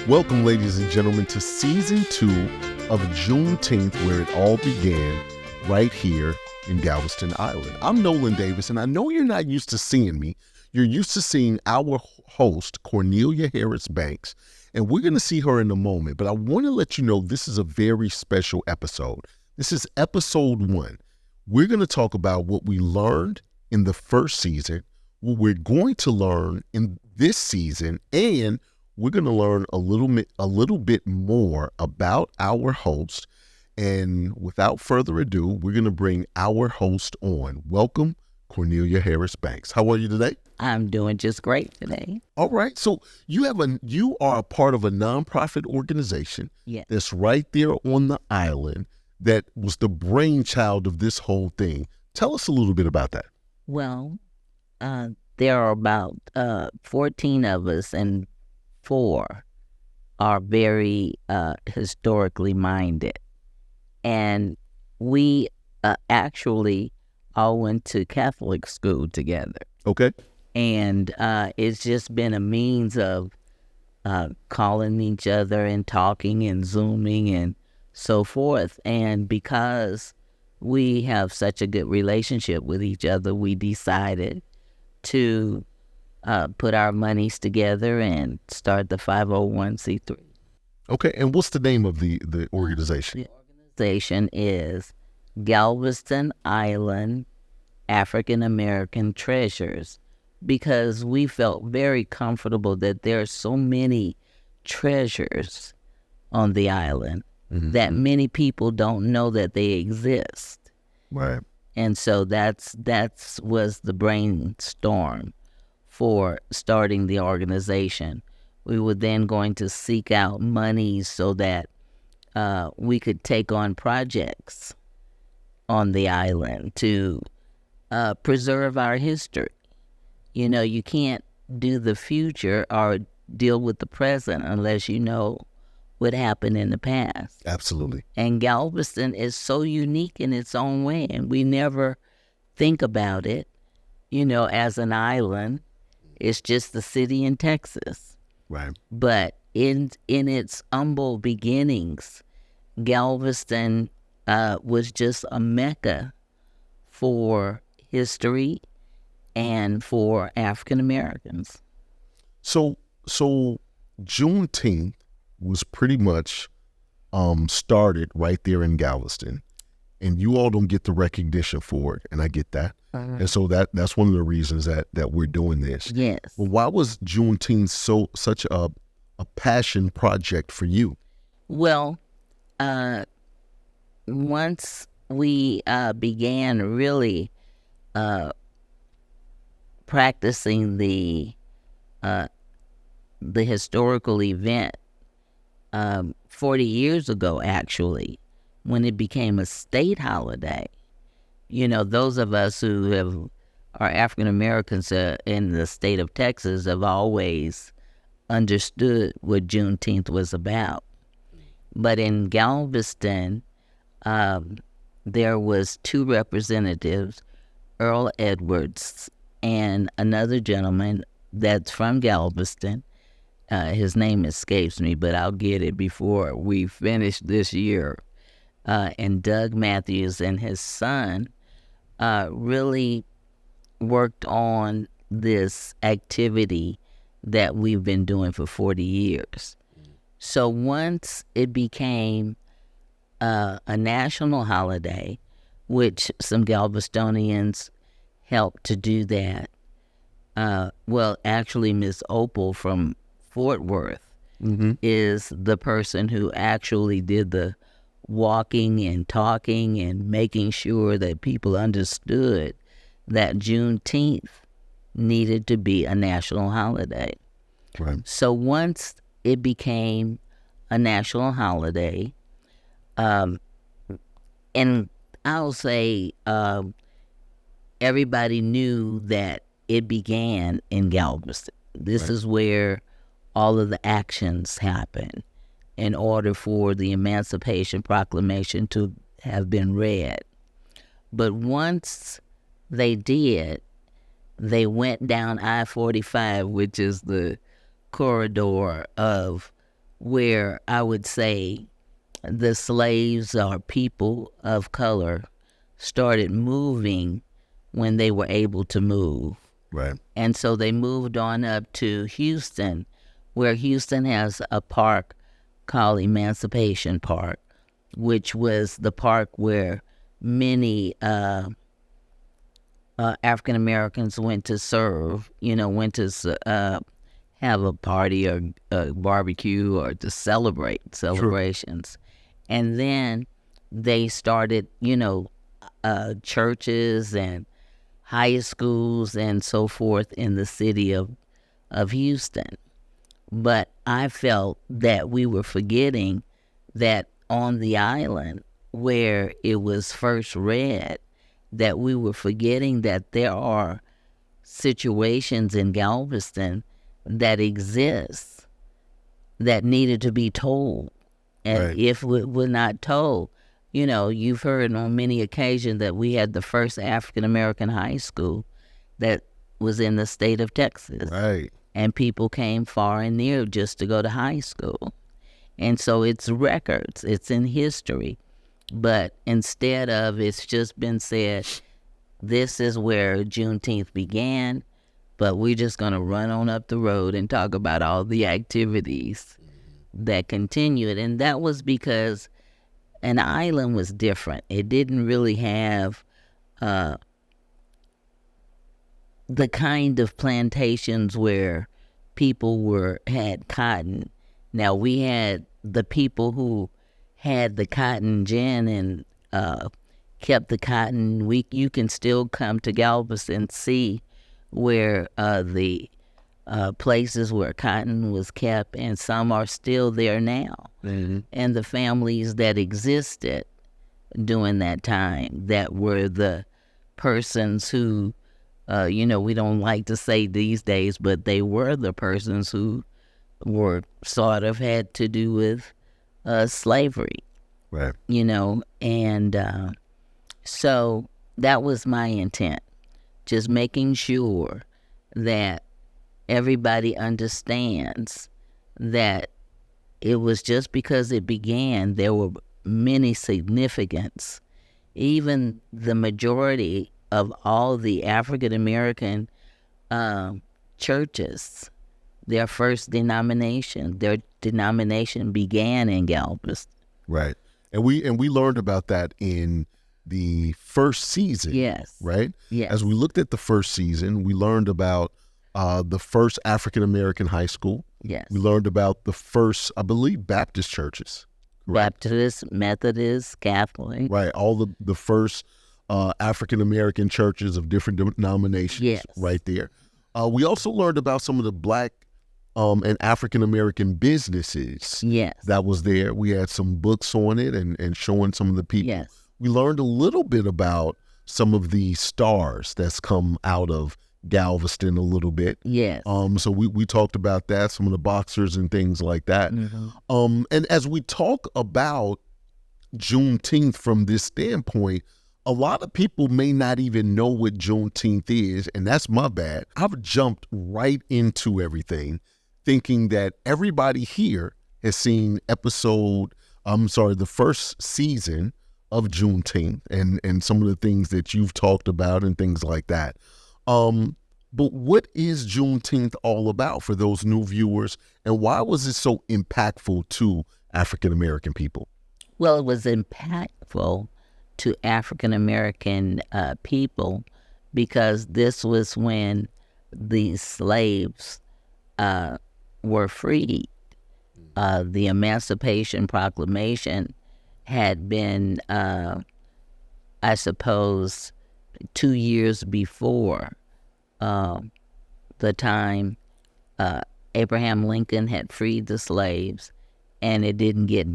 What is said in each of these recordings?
Welcome, ladies and gentlemen, to Season 2 of Juneteenth, where it all began right here in Galveston Island. I'm Nolen Davis, and I know you're not used to seeing me. You're used to seeing our host, Cornelia Harris Banks, and we're going to see her in a moment. But I want to let you know this is a very special episode. This is episode 1. We're going to talk about what we learned in the first season, what we're going to learn in this season, and we're going to learn a little bit more about our host. And without further ado, we're going to bring our host on. Welcome, Cornelia Harris Banks. How are you today? I'm doing just great today. All right. So you are a part of a nonprofit organization that's right there on the island that was the brainchild of this whole thing. Tell us a little bit about that. Well, there are about 14 of us, and 4 are very historically minded. And we actually all went to Catholic school together. Okay. And it's just been a means of calling each other and talking and Zooming and so forth. And because we have such a good relationship with each other, we decided to put our monies together and start the 501c3. Okay, and what's the name of the organization? The organization is Galveston Island African American Treasures, because we felt very comfortable that there are so many treasures on the island that many people don't know that they exist. Right. And so that's was the brainstorm for starting the organization. We were then going to seek out money so that we could take on projects on the island to preserve our history. You know, you can't do the future or deal with the present unless you know what happened in the past. Absolutely. And Galveston is so unique in its own way, and we never think about it, you know, as an island. It's just the city in Texas. Right. But in its humble beginnings, Galveston was just a mecca for history and for African Americans. So Juneteenth was pretty much started right there in Galveston, and you all don't get the recognition for it, and I get that. And so that's one of the reasons that we're doing this. Yes. Well, why was Juneteenth such a passion project for you? Well, once we began really practicing the historical event 40 years ago, actually, when it became a state holiday. You know, those of us who are African Americans in the state of Texas have always understood what Juneteenth was about. But in Galveston, there was 2 representatives, Earl Edwards and another gentleman that's from Galveston. His name escapes me, but I'll get it before we finish this year. And Doug Matthews and his son really worked on this activity that we've been doing for 40 years. So once it became a national holiday, which some Galvestonians helped to do that, well, actually, Miss Opal from Fort Worth Mm-hmm. is the person who actually did the walking and talking and making sure that people understood that Juneteenth needed to be a national holiday. Right. So once it became a national holiday, and I'll say everybody knew that it began in Galveston. This Right. is where all of the actions happen in order for the Emancipation Proclamation to have been read. But once they did, they went down I-45, which is the corridor of where I would say the slaves or people of color started moving when they were able to move. Right. And so they moved on up to Houston, where Houston has a park called Emancipation Park, which was the park where many African Americans went to serve, went to have a party or a barbecue or to celebrate celebrations. And then they started, churches and high schools and so forth in the city of Houston. But I felt that we were forgetting that on the island where it was first read, that we were forgetting that there are situations in Galveston that exist that needed to be told. And Right. if we were not told, you've heard on many occasions that we had the first African-American high school that was in the state of Texas. Right. And people came far and near just to go to high school. And so it's records, it's in history. But instead of, it's just been said, this is where Juneteenth began, but we're just going to run on up the road and talk about all the activities that continued. And that was because an island was different. It didn't really have the kind of plantations where people had cotton. Now, we had the people who had the cotton gin and kept the cotton. You can still come to Galveston and see where the places where cotton was kept, and some are still there now. Mm-hmm. And the families that existed during that time, that were the persons who, we don't like to say these days, but they were the persons who were sort of had to do with slavery. Right. And so that was my intent, just making sure that everybody understands that it was just because it began, there were many significance. Even the majority of all the African American churches, their denomination began in Galveston. Right. And we learned about that in the first season. Yes. Right? Yes. As we looked at the first season, we learned about the first African American high school. Yes. We learned about the first, I believe, Baptist churches. Baptist, Methodist, Catholic. Right. All the first African American churches of different denominations. Yes. Right there. We also learned about some of the Black and African American businesses. Yes. That was there. We had some books on it and showing some of the people. Yes. We learned a little bit about some of the stars that's come out of Galveston a little bit. Yes. So we talked about that, some of the boxers and things like that. Mm-hmm. And as we talk about Juneteenth from this standpoint, a lot of people may not even know what Juneteenth is, and that's my bad. I've jumped right into everything thinking that everybody here has seen the first season of Juneteenth and some of the things that you've talked about and things like that. But what is Juneteenth all about for those new viewers, and why was it so impactful to African American people? Well, it was impactful to African American people because this was when these slaves were freed. The Emancipation Proclamation had been, I suppose, 2 years before the time Abraham Lincoln had freed the slaves, and it didn't get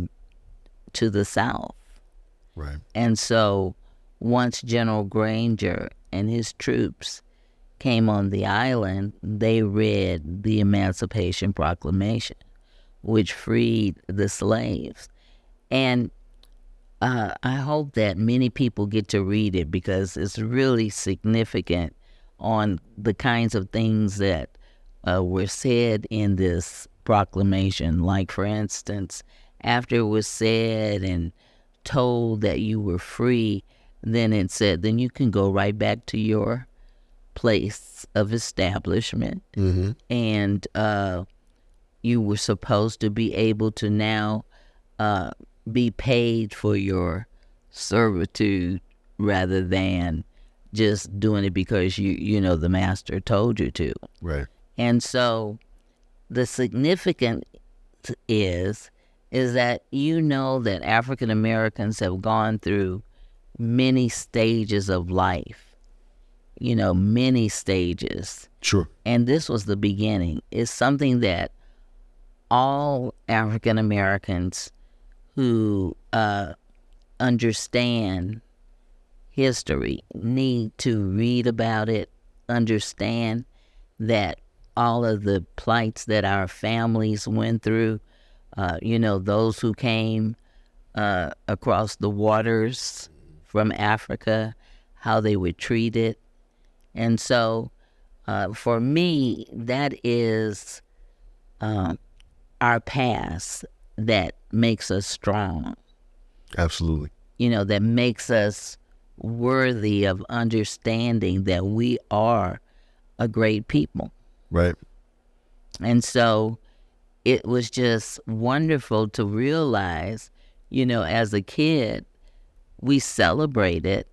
to the South. Right. And so once General Granger and his troops came on the island, they read the Emancipation Proclamation, which freed the slaves. And I hope that many people get to read it because it's really significant on the kinds of things that were said in this proclamation. Like, for instance, after it was said and told that you were free, then it said, then you can go right back to your place of establishment. Mm-hmm. And you were supposed to be able to now be paid for your servitude rather than just doing it because you know the master told you to. Right. And so the significance is that you know that African Americans have gone through many stages of life, many stages. Sure. And this was the beginning. It's something that all African Americans who understand history need to read about it, understand that all of the plights that our families went through, those who came across the waters from Africa, how they were treated. And so for me, that is our past that makes us strong. Absolutely. That makes us worthy of understanding that we are a great people. Right. And so it was just wonderful to realize, as a kid, we celebrated,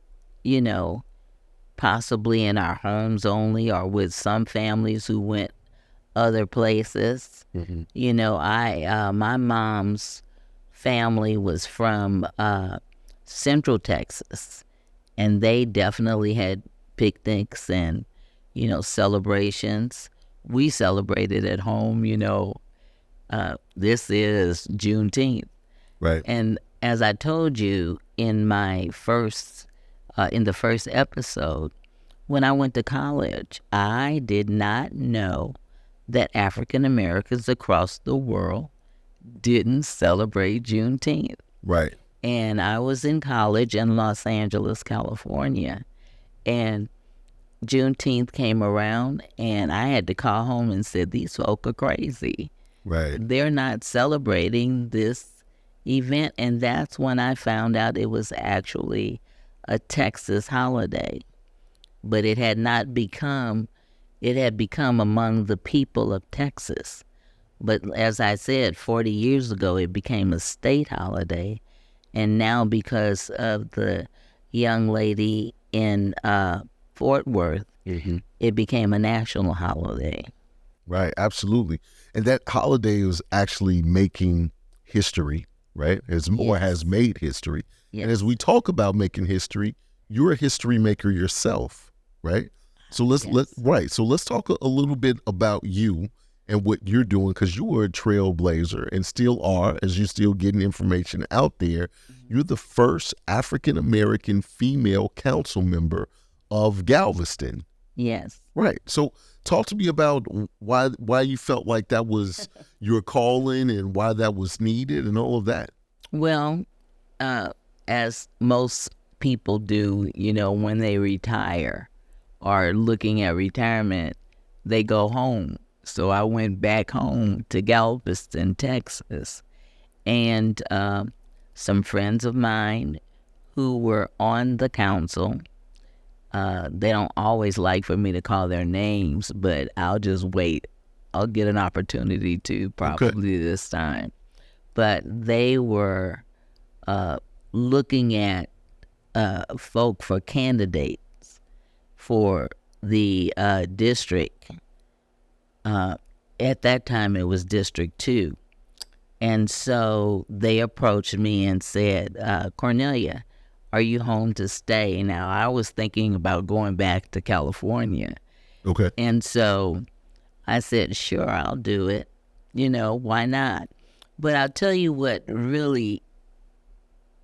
possibly in our homes only or with some families who went other places. Mm-hmm. My mom's family was from Central Texas, and they definitely had picnics and, celebrations. We celebrated at home, this is Juneteenth. Right. And as I told you in my first, in the first episode, when I went to college, I did not know that African Americans across the world didn't celebrate Juneteenth. Right. And I was in college in Los Angeles, California, and Juneteenth came around, and I had to call home and said, these folk are crazy. Right. They're not celebrating this event. And that's when I found out it was actually a Texas holiday. But it had become among the people of Texas. But as I said, 40 years ago, it became a state holiday. And now because of the young lady in Fort Worth, Mm-hmm. it became a national holiday. Right. Absolutely. And that holiday was actually making history, right? Has made history. Yes. And as we talk about making history, you're a history maker yourself, right? So let's talk a little bit about you and what you're doing, because you were a trailblazer and still are, as you're still getting information out there. Mm-hmm. You're the first African American female council member of Galveston. Yes. Right. So talk to me about why you felt like that was your calling and why that was needed and all of that. Well, as most people do, when they retire or looking at retirement, they go home. So I went back home to Galveston, Texas, and some friends of mine who were on the council, they don't always like for me to call their names, but I'll just wait. I'll get an opportunity to probably this time. But they were looking at folk for candidates for the district. At that time, it was District 2. And so they approached me and said, Cornelia, are you home to stay? Now, I was thinking about going back to California. Okay. And so I said, sure, I'll do it. Why not? But I'll tell you what really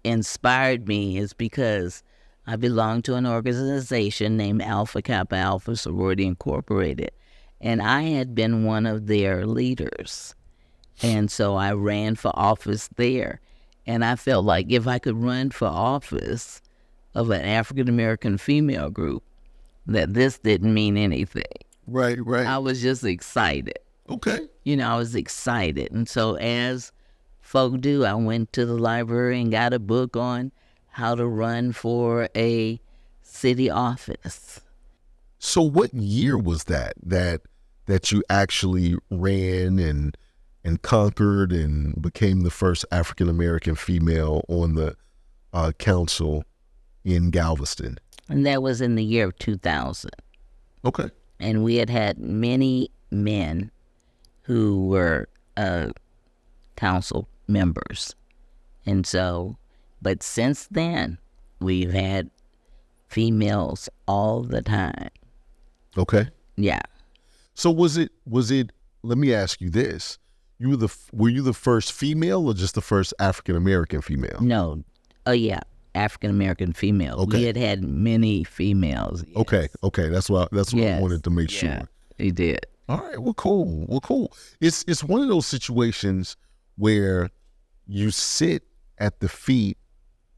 inspired me is because I belong to an organization named Alpha Kappa Alpha Sorority Incorporated. And I had been one of their leaders. And so I ran for office there. And I felt like if I could run for office of an African-American female group, that this didn't mean anything. Right. I was just excited. Okay. I was excited. And so as folk do, I went to the library and got a book on how to run for a city office. So what year was that you actually ran and conquered and became the first African-American female on the council in Galveston? And that was in the year of 2000. Okay. And we had many men who were council members. And so, but since then, we've had females all the time. Okay. Yeah. So was it, let me ask you this. Were you the first female or just the first African-American female? No. Oh, yeah. African-American females. Okay. We had many females. Yes. Okay. That's what I wanted to make sure. Yeah, we did. All right. Well, cool. It's one of those situations where you sit at the feet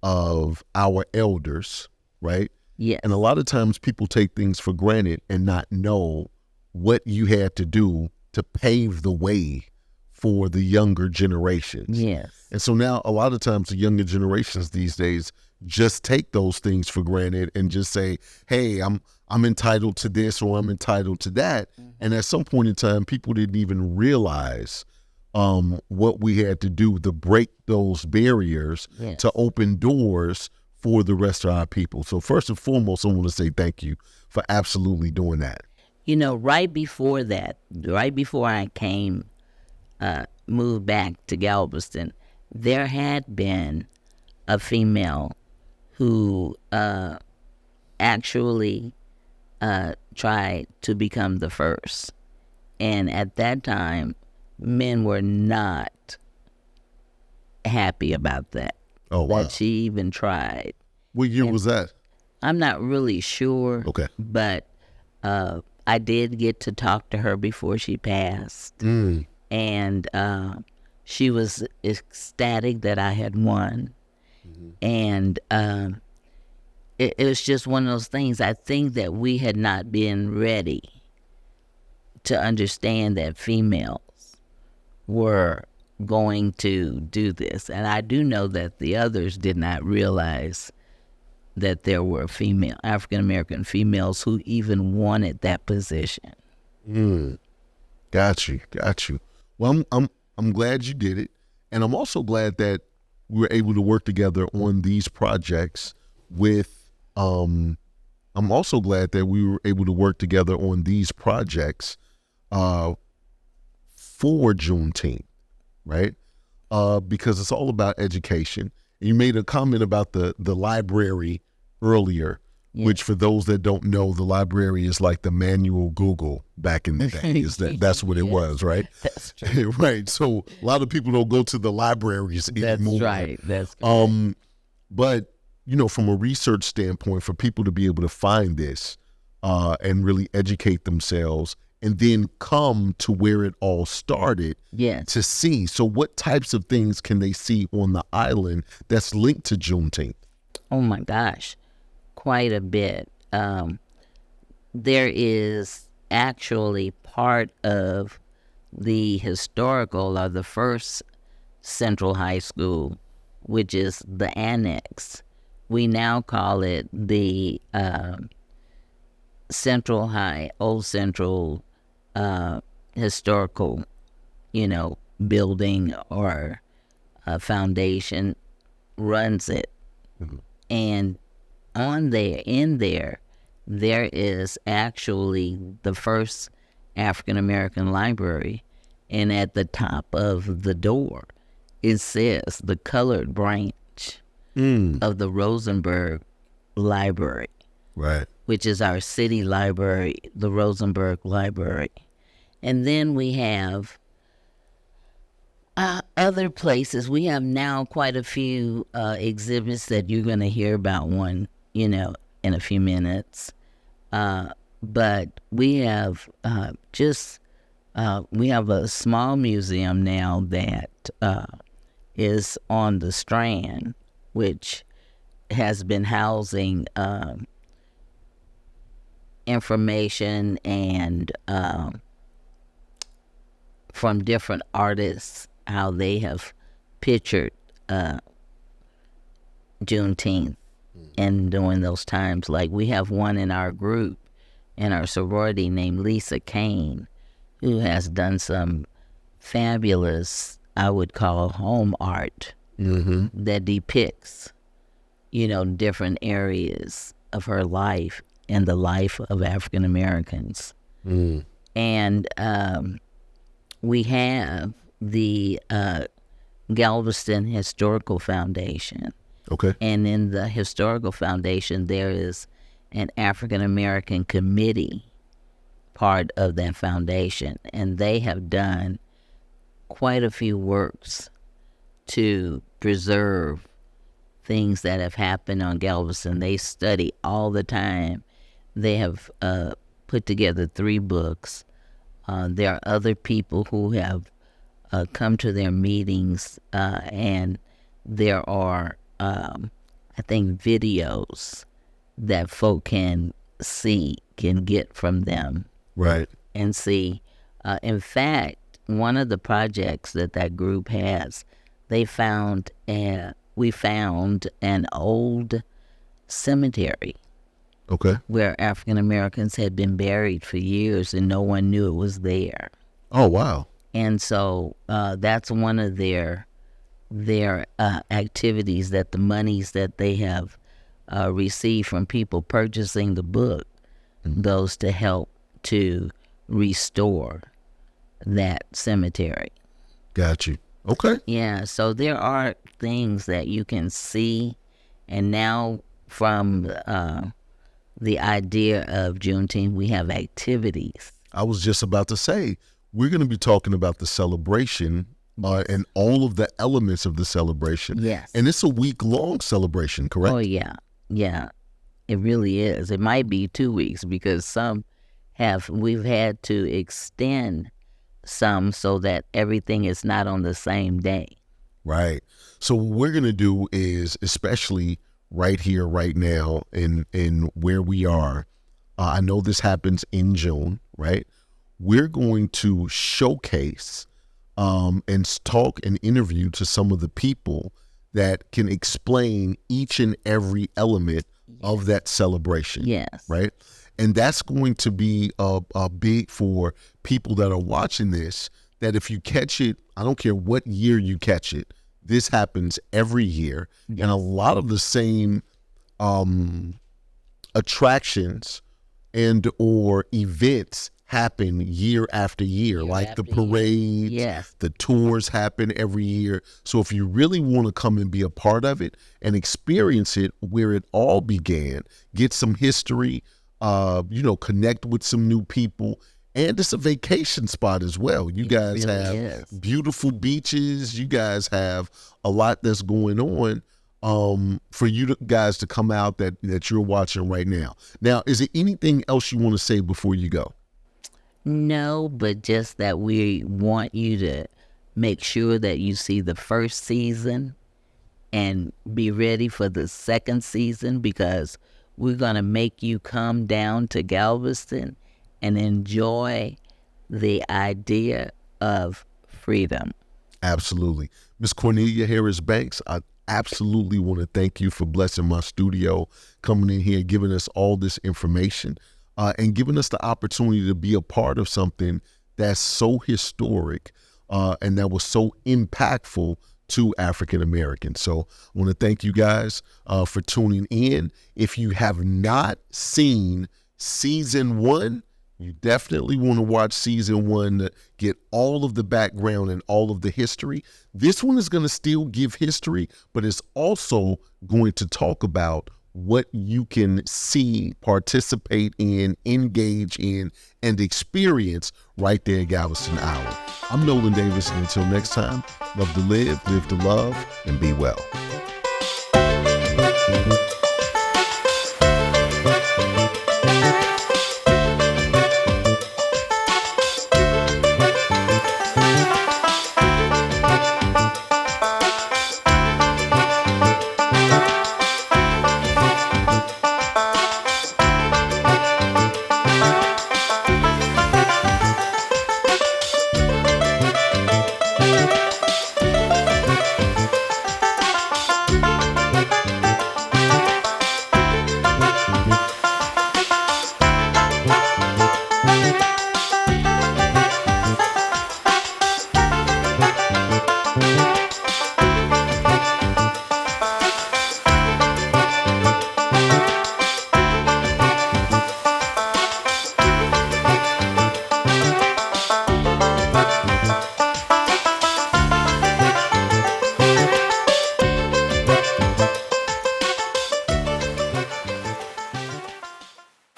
of our elders, right? Yes. And a lot of times people take things for granted and not know what you had to do to pave the way for the younger generations. Yes. And so now a lot of times the younger generations these days just take those things for granted and just say, hey, I'm entitled to this or I'm entitled to that. Mm-hmm. And at some point in time, people didn't even realize what we had to do to break those barriers, yes, to open doors for the rest of our people. So first and foremost, I want to say thank you for absolutely doing that. Right before that, right before I moved back to Galveston, there had been a female who actually tried to become the first. And at that time, men were not happy about that. Oh, wow. That she even tried. What year was that? I'm not really sure. Okay. But I did get to talk to her before she passed. Mm. And she was ecstatic that I had won. Mm-hmm. And it was just one of those things. I think that we had not been ready to understand that females were going to do this. And I do know that the others did not realize that there were African-American females who even wanted that position. Got you. Well, I'm glad you did it. And I'm also glad that we were able to work together on these projects with, I'm also glad that we were able to work together on these projects for Juneteenth, right? Because it's all about education. You made a comment about the library earlier, yes, which for those that don't know, the library is like the manual Google back in the day. That's what it yes, was, right? That's true. Right. So a lot of people don't go to the libraries anymore. That's right. That's correct. But from a research standpoint, for people to be able to find this and really educate themselves and then come to where it all started, yes, to see. So what types of things can they see on the island that's linked to Juneteenth? Oh my gosh, quite a bit. There is actually part of the historical of the first Central High School, which is the annex. We now call it the Central High, Old Central historical, building or foundation runs it. Mm-hmm. And in there, there is actually the first African American library, and at the top of the door it says the colored branch of the Rosenberg Library, Right. which is our city library, the Rosenberg Library. And then we have other places. We have now quite a few exhibits that you're going to hear about one, in a few minutes. But we have we have a small museum now that is on the Strand, which has been housing information and from different artists, how they have pictured Juneteenth and during those times. Like we have one in our group, in our sorority, named Lisa Kane, who has done some fabulous, I would call, home art that depicts, different areas of her life and the life of African Americans. And we have the Galveston Historical Foundation. Okay. And in the Historical Foundation, there is an African American committee part of that foundation, and they have done quite a few works to preserve things that have happened on Galveston. They study all the time. They have put together 3 books. There are other people who have come to their meetings, and there are, I think, videos that folk can get from them. Right. And see. In fact, one of the projects that group has, we found an old cemetery. Okay. Where African Americans had been buried for years and no one knew it was there. Oh, wow. And so that's one of their activities, that the monies that they have received from people purchasing the book goes to help to restore that cemetery. Got you. Okay. Yeah, so there are things that you can see, and now from the idea of Juneteenth, we have activities. I was just about to say, we're going to be talking about the celebration and all of the elements of the celebration. Yes. And it's a week-long celebration, correct? Oh, yeah. Yeah, it really is. It might be 2 weeks because we've had to extend some so that everything is not on the same day. Right. So what we're going to do is, especially right here, right now, in where we are, I know this happens in June, right? We're going to showcase and talk and interview to some of the people that can explain each and every element of that celebration. Yes. Right? And that's going to be a big for people that are watching this, that if you catch it, I don't care what year you catch it, this happens every year. Yes. And a lot of the same attractions and or events happen year after year, like the parades, yes, the tours happen every year. So if you really want to come and be a part of it and experience it where it all began, get some history, connect with some new people, and it's a vacation spot as well. You guys really have is. Beautiful beaches. You guys have a lot that's going on for you guys to come out that you're watching right now. Now, is there anything else you want to say before you go? No, but just that we want you to make sure that you see the first season and be ready for the second season, because we're going to make you come down to Galveston and enjoy the idea of freedom. Absolutely. Miss Cornelia Harris Banks, I absolutely want to thank you for blessing my studio, coming in here, giving us all this information. And giving us the opportunity to be a part of something that's so historic and that was so impactful to African Americans. So I want to thank you guys for tuning in. If you have not seen season 1, you definitely want to watch season 1 to get all of the background and all of the history. This one is going to still give history, but it's also going to talk about what you can see, participate in, engage in, and experience right there at Galveston Island. I'm Nolen Davis, and until next time, love to live to love, and be well.